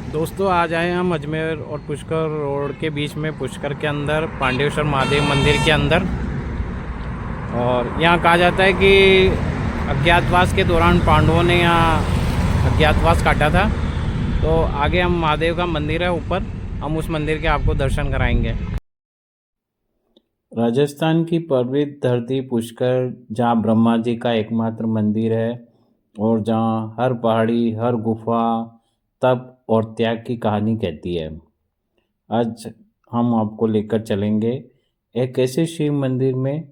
दोस्तों आज आए हम अजमेर और पुष्कर रोड के बीच में, पुष्कर के अंदर पांडेश्वर महादेव मंदिर के अंदर। और यहाँ कहा जाता है कि अज्ञातवास के दौरान पांडवों ने यहाँ अज्ञातवास काटा था। तो आगे हम महादेव का मंदिर है ऊपर, हम उस मंदिर के आपको दर्शन कराएंगे। राजस्थान की पवित्र धरती पुष्कर, जहाँ ब्रह्मा जी का एकमात्र मंदिर है और जहाँ हर पहाड़ी, हर गुफा तप और त्याग की कहानी कहती है। आज हम आपको लेकर चलेंगे एक ऐसे शिव मंदिर में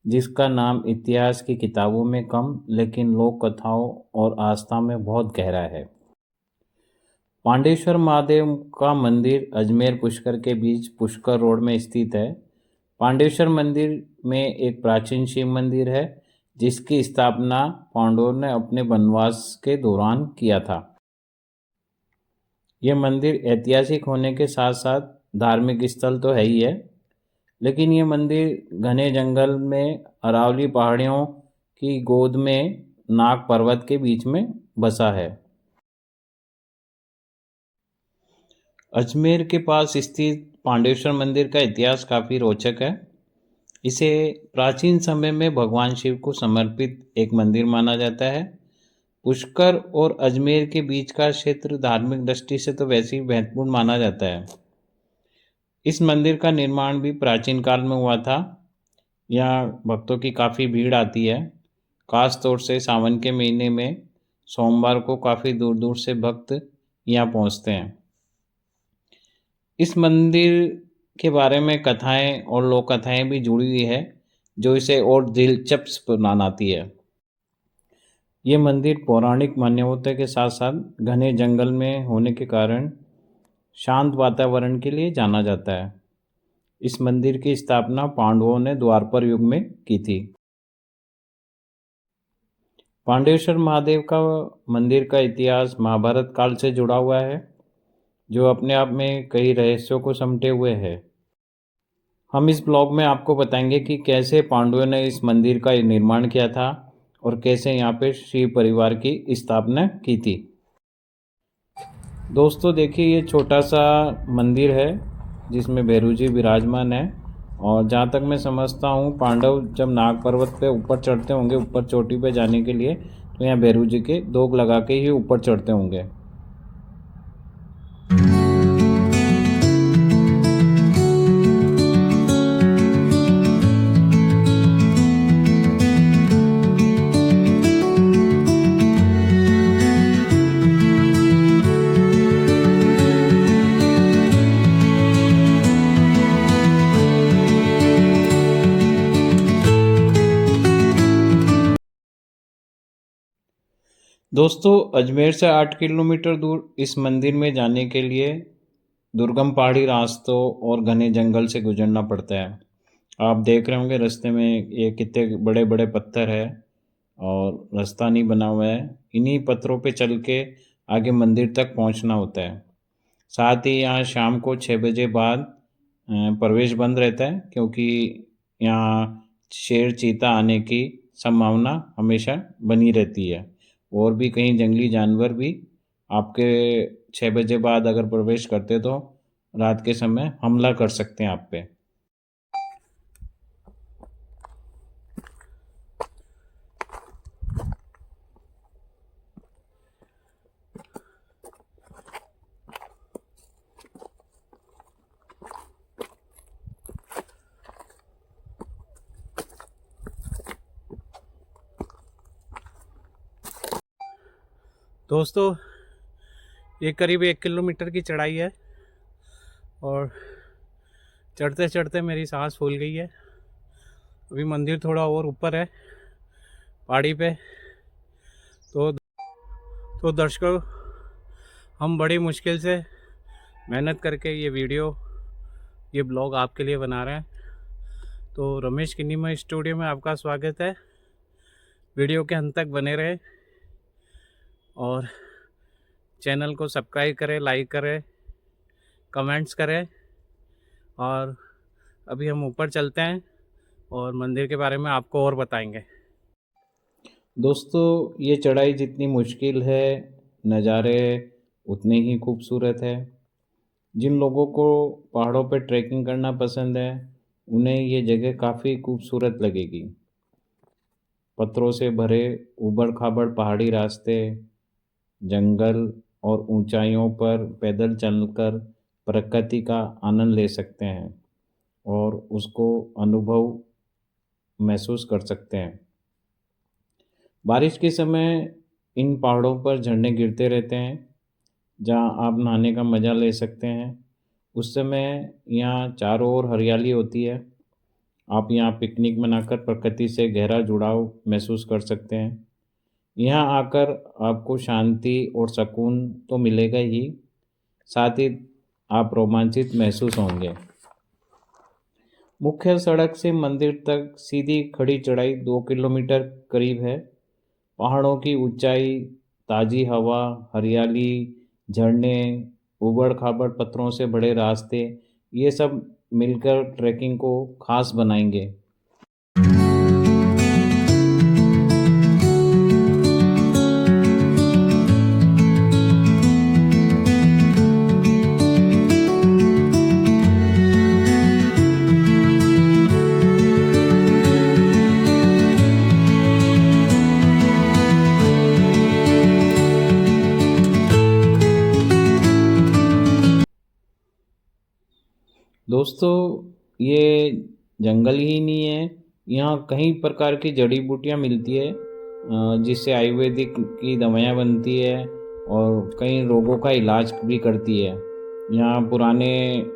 जिसका नाम इतिहास की किताबों में कम लेकिन लोक कथाओं और आस्था में बहुत गहरा है। पांडेश्वर महादेव का मंदिर अजमेर पुष्कर के बीच पुष्कर रोड में स्थित है। पांडेश्वर मंदिर में एक प्राचीन शिव मंदिर है जिसकी स्थापना पांडवों ने अपने वनवास के दौरान किया था। यह मंदिर ऐतिहासिक होने के साथ साथ धार्मिक स्थल तो है ही है, लेकिन ये मंदिर घने जंगल में अरावली पहाड़ियों की गोद में नाग पर्वत के बीच में बसा है। अजमेर के पास स्थित पांडेश्वर मंदिर का इतिहास काफ़ी रोचक है। इसे प्राचीन समय में भगवान शिव को समर्पित एक मंदिर माना जाता है। पुष्कर और अजमेर के बीच का क्षेत्र धार्मिक दृष्टि से तो वैसे ही महत्वपूर्ण माना जाता है। इस मंदिर का निर्माण भी प्राचीन काल में हुआ था। यहाँ भक्तों की काफ़ी भीड़ आती है। खास तौर से सावन के महीने में सोमवार को काफ़ी दूर दूर से भक्त यहाँ पहुँचते हैं। इस मंदिर के बारे में कथाएं और लोक कथाएं भी जुड़ी हुई है जो इसे और दिलचस्प बनाती है। ये मंदिर पौराणिक मान्यता के साथ साथ घने जंगल में होने के कारण शांत वातावरण के लिए जाना जाता है। इस मंदिर की स्थापना पांडवों ने द्वापर युग में की थी। पांडेश्वर महादेव का मंदिर का इतिहास महाभारत काल से जुड़ा हुआ है, जो अपने आप में कई रहस्यों को समेटे हुए है। हम इस ब्लॉग में आपको बताएंगे कि कैसे पांडवों ने इस मंदिर का निर्माण किया था और कैसे यहाँ पे शिव परिवार की स्थापना की थी। दोस्तों देखिए, ये छोटा सा मंदिर है जिसमें भैरू जी विराजमान है। और जहाँ तक मैं समझता हूँ, पांडव जब नाग पर्वत पे ऊपर चढ़ते होंगे, ऊपर चोटी पे जाने के लिए, तो यहाँ भैरू जी के दोग लगा के ही ऊपर चढ़ते होंगे। दोस्तों अजमेर से 8 किलोमीटर दूर इस मंदिर में जाने के लिए दुर्गम पहाड़ी रास्तों और घने जंगल से गुजरना पड़ता है। आप देख रहे होंगे रास्ते में ये कितने बड़े बड़े पत्थर है और रास्ता नहीं बना हुआ है। इन्हीं पत्थरों पे चल के आगे मंदिर तक पहुंचना होता है। साथ ही यहाँ शाम को 6 बजे बाद प्रवेश बंद रहता है, क्योंकि यहाँ शेर चीता आने की संभावना हमेशा बनी रहती है। और भी कहीं जंगली जानवर भी आपके 6 बजे बाद अगर प्रवेश करते तो रात के समय हमला कर सकते हैं आप पे। दोस्तों ये करीब 1 किलोमीटर की चढ़ाई है और चढ़ते चढ़ते मेरी सांस फूल गई है। अभी मंदिर थोड़ा और ऊपर है पहाड़ी पे। तो दर्शकों, हम बड़ी मुश्किल से मेहनत करके ये ब्लॉग आपके लिए बना रहे हैं। तो रमेश किन्नीमा स्टूडियो में आपका स्वागत है। वीडियो के अंत तक बने रहे और चैनल को सब्सक्राइब करें, लाइक करें, कमेंट्स करें। और अभी हम ऊपर चलते हैं और मंदिर के बारे में आपको और बताएंगे। दोस्तों ये चढ़ाई जितनी मुश्किल है, नज़ारे उतने ही खूबसूरत है। जिन लोगों को पहाड़ों पर ट्रैकिंग करना पसंद है, उन्हें ये जगह काफ़ी खूबसूरत लगेगी। पत्थरों से भरे ऊबड़-खाबड़ पहाड़ी रास्ते, जंगल और ऊंचाइयों पर पैदल चलकर प्रकृति का आनंद ले सकते हैं और उसको अनुभव महसूस कर सकते हैं। बारिश के समय इन पहाड़ों पर झरने गिरते रहते हैं, जहाँ आप नहाने का मज़ा ले सकते हैं। उस समय यहाँ चारों ओर हरियाली होती है। आप यहाँ पिकनिक मनाकर प्रकृति से गहरा जुड़ाव महसूस कर सकते हैं। यहाँ आकर आपको शांति और सुकून तो मिलेगा ही, साथ ही आप रोमांचित महसूस होंगे। मुख्य सड़क से मंदिर तक सीधी खड़ी चढ़ाई 2 किलोमीटर करीब है। पहाड़ों की ऊंचाई, ताज़ी हवा, हरियाली, झरने, ऊबड़-खाबड़ पत्थरों से बड़े रास्ते, ये सब मिलकर ट्रैकिंग को खास बनाएंगे। दोस्तों, ये जंगल ही नहीं है, यहाँ कई प्रकार की जड़ी बूटियाँ मिलती है, जिससे आयुर्वेदिक की दवाइयाँ बनती है और कई रोगों का इलाज भी करती है। यहाँ पुराने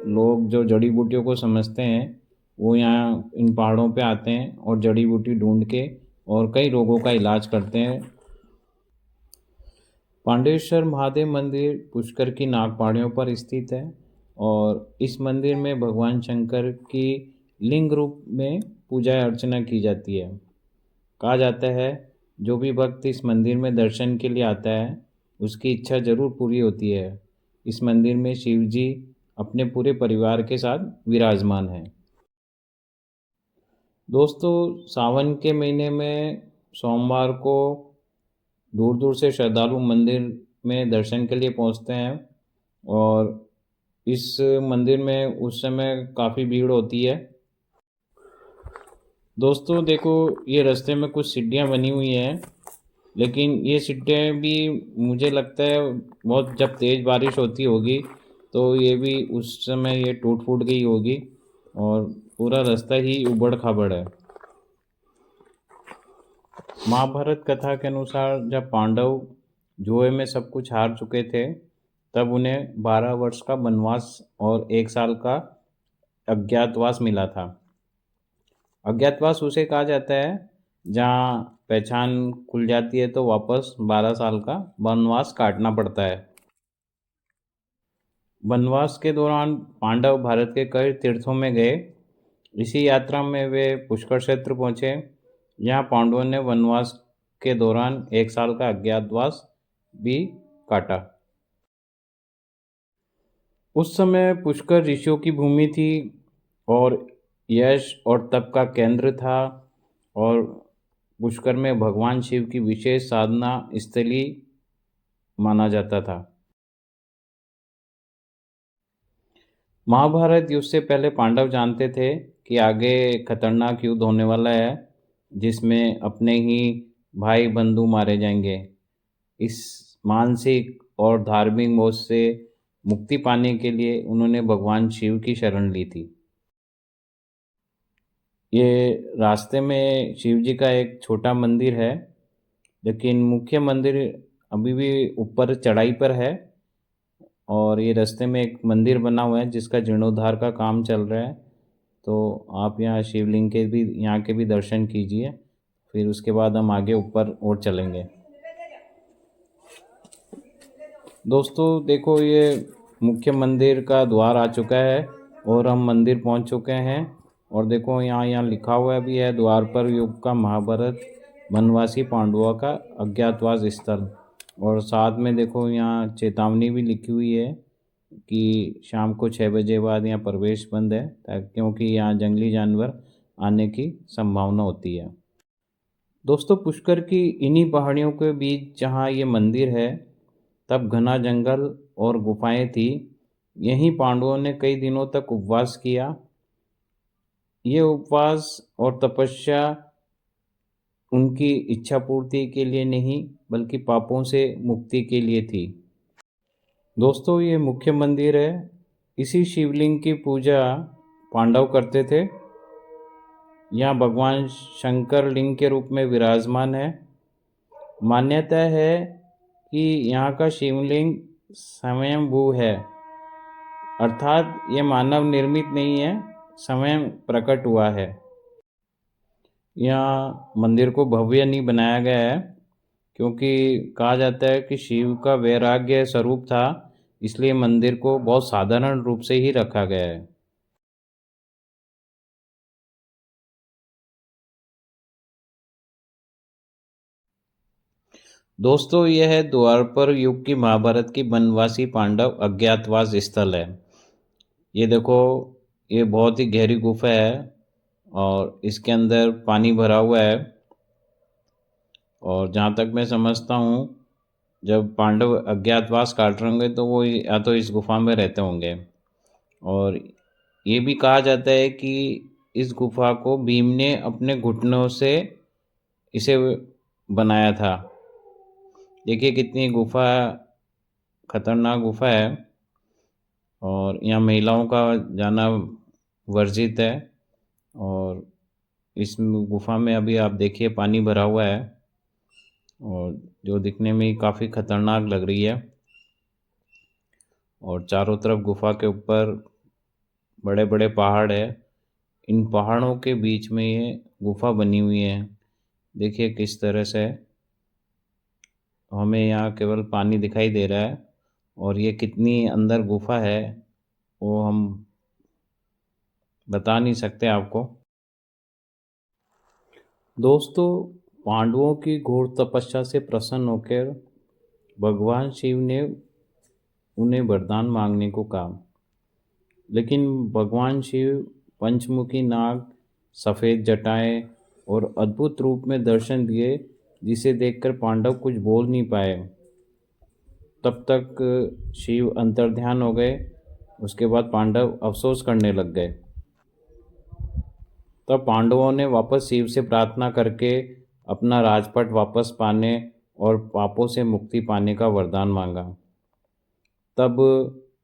लोग जो जड़ी बूटियों को समझते हैं, वो यहाँ इन पहाड़ों पे आते हैं और जड़ी बूटी ढूंढ के और कई रोगों का इलाज करते हैं। पांडेश्वर महादेव मंदिर पुष्कर की नाग पहाड़ियों पर स्थित है और इस मंदिर में भगवान शंकर की लिंग रूप में पूजा अर्चना की जाती है। कहा जाता है, जो भी भक्त इस मंदिर में दर्शन के लिए आता है, उसकी इच्छा जरूर पूरी होती है। इस मंदिर में शिव जी अपने पूरे परिवार के साथ विराजमान हैं। दोस्तों, सावन के महीने में सोमवार को दूर दूर से श्रद्धालु मंदिर में दर्शन के लिए पहुंचते हैं और इस मंदिर में उस समय काफ़ी भीड़ होती है। दोस्तों देखो, ये रास्ते में कुछ सीढ़ियाँ बनी हुई हैं, लेकिन ये सीढ़ियाँ भी मुझे लगता है बहुत, जब तेज़ बारिश होती होगी तो ये भी उस समय ये टूट फूट गई होगी और पूरा रास्ता ही ऊबड़ खाबड़ है। महाभारत कथा के अनुसार जब पांडव जुए में सब कुछ हार चुके थे, तब उन्हें 12 वर्ष का वनवास और 1 साल का अज्ञातवास मिला था। अज्ञातवास उसे कहा जाता है जहाँ पहचान खुल जाती है तो वापस 12 साल का वनवास काटना पड़ता है। वनवास के दौरान पांडव भारत के कई तीर्थों में गए। इसी यात्रा में वे पुष्कर क्षेत्र पहुँचे। यहाँ पांडवों ने वनवास के दौरान 1 साल का अज्ञातवास भी काटा। उस समय पुष्कर ऋषियों की भूमि थी और यश और तप का केंद्र था और पुष्कर में भगवान शिव की विशेष साधना स्थली माना जाता था। महाभारत युद्ध से पहले पांडव जानते थे कि आगे खतरनाक युद्ध होने वाला है, जिसमें अपने ही भाई बंधु मारे जाएंगे। इस मानसिक और धार्मिक बोझ से मुक्ति पाने के लिए उन्होंने भगवान शिव की शरण ली थी। ये रास्ते में शिव जी का एक छोटा मंदिर है, लेकिन मुख्य मंदिर अभी भी ऊपर चढ़ाई पर है और ये रास्ते में एक मंदिर बना हुआ है जिसका जीर्णोद्धार का काम चल रहा है। तो आप यहाँ शिवलिंग के भी, यहाँ के भी दर्शन कीजिए, फिर उसके बाद हम आगे ऊपर और चलेंगे। दोस्तों देखो, ये मुख्य मंदिर का द्वार आ चुका है और हम मंदिर पहुंच चुके हैं और देखो यहाँ लिखा हुआ भी है द्वार पर, युग का महाभारत वनवासी पांडवों का अज्ञातवास स्थल। और साथ में देखो यहाँ चेतावनी भी लिखी हुई है कि शाम को 6 बजे बाद यहाँ प्रवेश बंद है, क्योंकि यहाँ जंगली जानवर आने की संभावना होती है। दोस्तों, पुष्कर की इन्हीं पहाड़ियों के बीच जहाँ ये मंदिर है, तब घना जंगल और गुफाएं थी। यहीं पांडवों ने कई दिनों तक उपवास किया। ये उपवास और तपस्या उनकी इच्छा पूर्ति के लिए नहीं, बल्कि पापों से मुक्ति के लिए थी। दोस्तों, ये मुख्य मंदिर है। इसी शिवलिंग की पूजा पांडव करते थे। यहाँ भगवान शंकर लिंग के रूप में विराजमान है। मान्यता है कि यहाँ का शिवलिंग स्वयंभू है, अर्थात ये मानव निर्मित नहीं है, स्वयं प्रकट हुआ है। यहाँ मंदिर को भव्य नहीं बनाया गया है, क्योंकि कहा जाता है कि शिव का वैराग्य स्वरूप था, इसलिए मंदिर को बहुत साधारण रूप से ही रखा गया है। दोस्तों, यह द्वापर युग की महाभारत की वनवासी पांडव अज्ञातवास स्थल है। ये देखो, ये बहुत ही गहरी गुफा है और इसके अंदर पानी भरा हुआ है। और जहाँ तक मैं समझता हूँ, जब पांडव अज्ञातवास काट रहे होंगे तो वो या तो इस गुफा में रहते होंगे। और ये भी कहा जाता है कि इस गुफा को भीम ने अपने घुटनों से इसे बनाया था। देखिए कितनी गुफा खतरनाक गुफा है। और यहाँ महिलाओं का जाना वर्जित है। और इस गुफा में अभी आप देखिए पानी भरा हुआ है, और जो दिखने में काफ़ी खतरनाक लग रही है। और चारों तरफ गुफा के ऊपर बड़े बड़े पहाड़ है। इन पहाड़ों के बीच में ये गुफा बनी हुई है। देखिए किस तरह से हमें यहाँ केवल पानी दिखाई दे रहा है, और ये कितनी अंदर गुफा है वो हम बता नहीं सकते आपको। दोस्तों, पांडवों की घोर तपस्या से प्रसन्न होकर भगवान शिव ने उन्हें वरदान मांगने को कहा। लेकिन भगवान शिव पंचमुखी नाग, सफ़ेद जटाएं और अद्भुत रूप में दर्शन दिए, जिसे देखकर पांडव कुछ बोल नहीं पाए। तब तक शिव अंतर्ध्यान हो गए। उसके बाद पांडव अफसोस करने लग गए। तब पांडवों ने वापस शिव से प्रार्थना करके अपना राजपट वापस पाने और पापों से मुक्ति पाने का वरदान मांगा। तब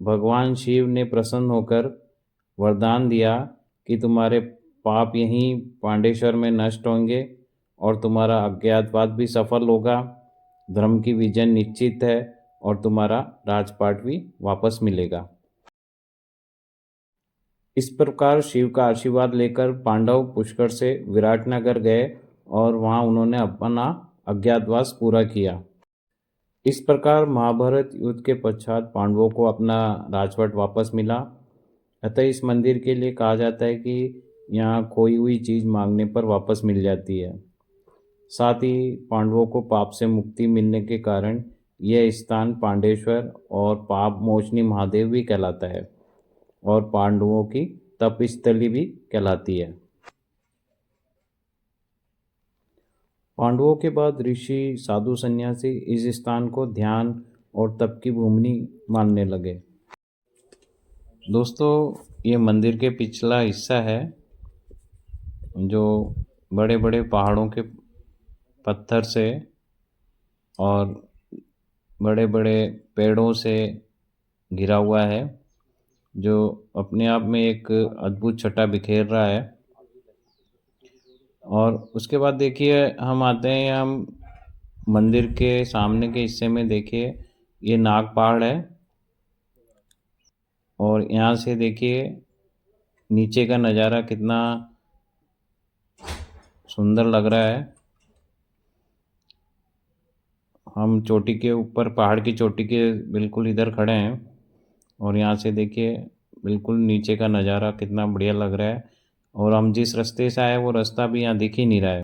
भगवान शिव ने प्रसन्न होकर वरदान दिया कि तुम्हारे पाप यहीं पांडेश्वर में नष्ट होंगे और तुम्हारा अज्ञातवास भी सफल होगा, धर्म की विजय निश्चित है और तुम्हारा राजपाट भी वापस मिलेगा। इस प्रकार शिव का आशीर्वाद लेकर पांडव पुष्कर से विराटनगर गए और वहां उन्होंने अपना अज्ञातवास पूरा किया। इस प्रकार महाभारत युद्ध के पश्चात पांडवों को अपना राजपाट वापस मिला। अतः इस मंदिर के लिए कहा जाता है कि यहाँ खोई हुई चीज़ मांगने पर वापस मिल जाती है। साथ ही पांडवों को पाप से मुक्ति मिलने के कारण यह स्थान पांडेश्वर और पाप मोचनी महादेव भी कहलाता है, और पांडवों की तपस्थली भी कहलाती है। पांडवों के बाद ऋषि, साधु, सन्यासी इस स्थान को ध्यान और तप की भूमि मानने लगे। दोस्तों, ये मंदिर के पिछला हिस्सा है, जो बड़े बड़े पहाड़ों के पत्थर से और बड़े बड़े पेड़ों से घिरा हुआ है, जो अपने आप में एक अद्भुत छटा बिखेर रहा है। और उसके बाद देखिए हम आते हैं, हम मंदिर के सामने के हिस्से में देखिए ये नाग पहाड़ है। और यहाँ से देखिए नीचे का नज़ारा कितना सुंदर लग रहा है। हम चोटी के ऊपर, पहाड़ की चोटी के बिल्कुल इधर खड़े हैं, और यहाँ से देखिए बिल्कुल नीचे का नज़ारा कितना बढ़िया लग रहा है। और हम जिस रास्ते से आए वो रास्ता भी यहाँ दिख ही नहीं रहा है।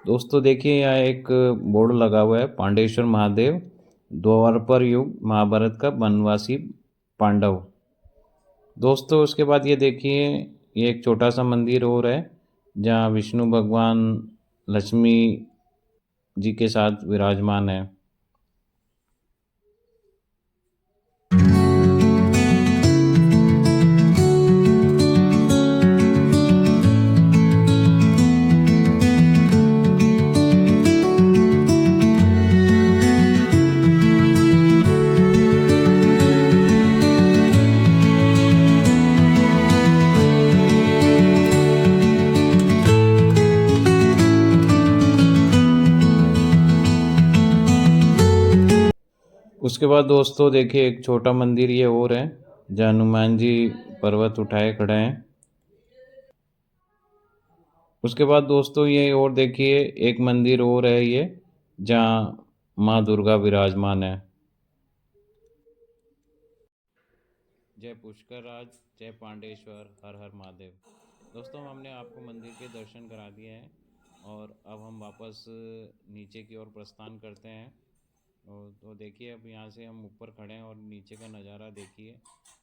दोस्तों देखिए, यहाँ एक बोर्ड लगा हुआ है, पांडेश्वर महादेव, द्वापर युग महाभारत का वनवासी पांडव। दोस्तों उसके बाद ये देखिए, ये एक छोटा सा मंदिर और है, जहाँ विष्णु भगवान लक्ष्मी जी के साथ विराजमान है। उसके बाद दोस्तों देखिए एक छोटा मंदिर ये और है, जहाँ हनुमान जी पर्वत उठाए खड़े हैं। उसके बाद दोस्तों ये और देखिए एक मंदिर और है ये, जहाँ माँ दुर्गा विराजमान है। जय पुष्कर राज, जय पांडेश्वर, हर हर महादेव। दोस्तों हमने आपको मंदिर के दर्शन करा दिए हैं और अब हम वापस नीचे की ओर प्रस्थान करते हैं। और तो देखिए अब यहाँ से हम ऊपर खड़े हैं और नीचे का नज़ारा देखिए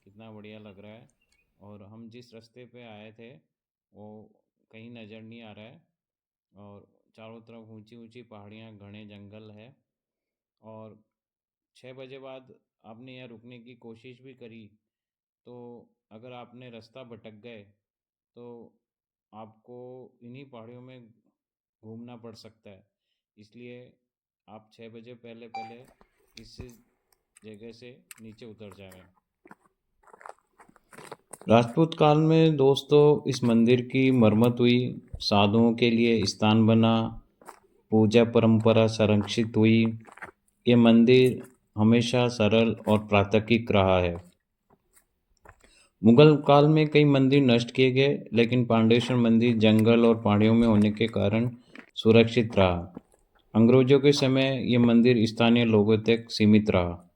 कितना बढ़िया लग रहा है। और हम जिस रास्ते पे आए थे वो कहीं नज़र नहीं आ रहा है, और चारों तरफ ऊंची ऊंची पहाड़ियाँ, घने जंगल है। और 6 बजे बाद आपने यहाँ रुकने की कोशिश भी करी, तो अगर आपने रास्ता भटक गए तो आपको इन्हीं पहाड़ियों में घूमना पड़ सकता है। इसलिए आप 6 बजे पहले पहले इस जगह से नीचे उतर जाएं। राजपूत काल में दोस्तों इस मंदिर की मरम्मत हुई, साधुओं के लिए स्थान बना, पूजा परंपरा संरक्षित हुई। ये मंदिर हमेशा सरल और प्राकृतिक रहा है। मुगल काल में कई मंदिर नष्ट किए गए, लेकिन पांडेश्वर मंदिर जंगल और पहाड़ियों में होने के कारण सुरक्षित रहा। अंग्रेजों के समय ये मंदिर स्थानीय लोगों तक सीमित रहा।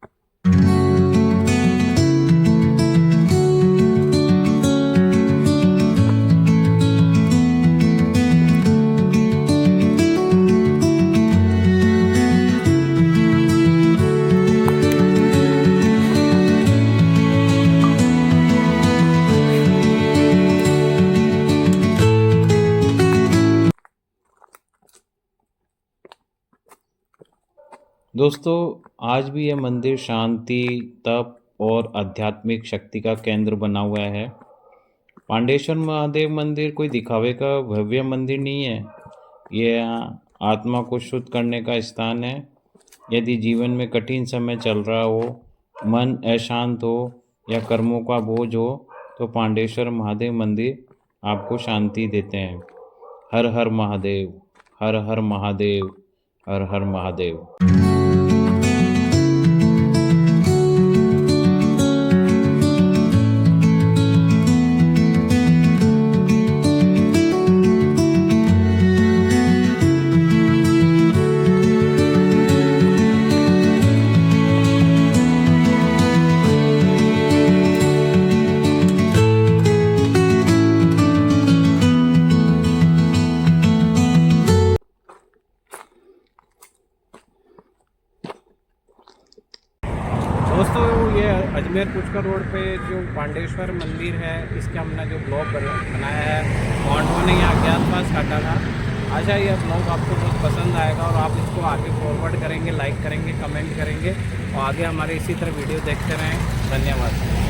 दोस्तों आज भी यह मंदिर शांति, तप और आध्यात्मिक शक्ति का केंद्र बना हुआ है। पांडेश्वर महादेव मंदिर कोई दिखावे का भव्य मंदिर नहीं है, यह आत्मा को शुद्ध करने का स्थान है। यदि जीवन में कठिन समय चल रहा हो, मन अशांत हो या कर्मों का बोझ हो, तो पांडेश्वर महादेव मंदिर आपको शांति देते हैं। हर हर महादेव, हर हर महादेव, हर हर महादेव। दोस्तों ये अजमेर पुष्कर रोड पे जो पांडेश्वर मंदिर है, इसका हमने जो ब्लॉग बनाया है माउंटो ने यहाँ के आसपास काटा था। आशा ये ब्लॉग आपको बहुत पसंद आएगा और आप इसको आगे फॉरवर्ड करेंगे, लाइक करेंगे, कमेंट करेंगे और आगे हमारे इसी तरह वीडियो देखते रहें। धन्यवाद।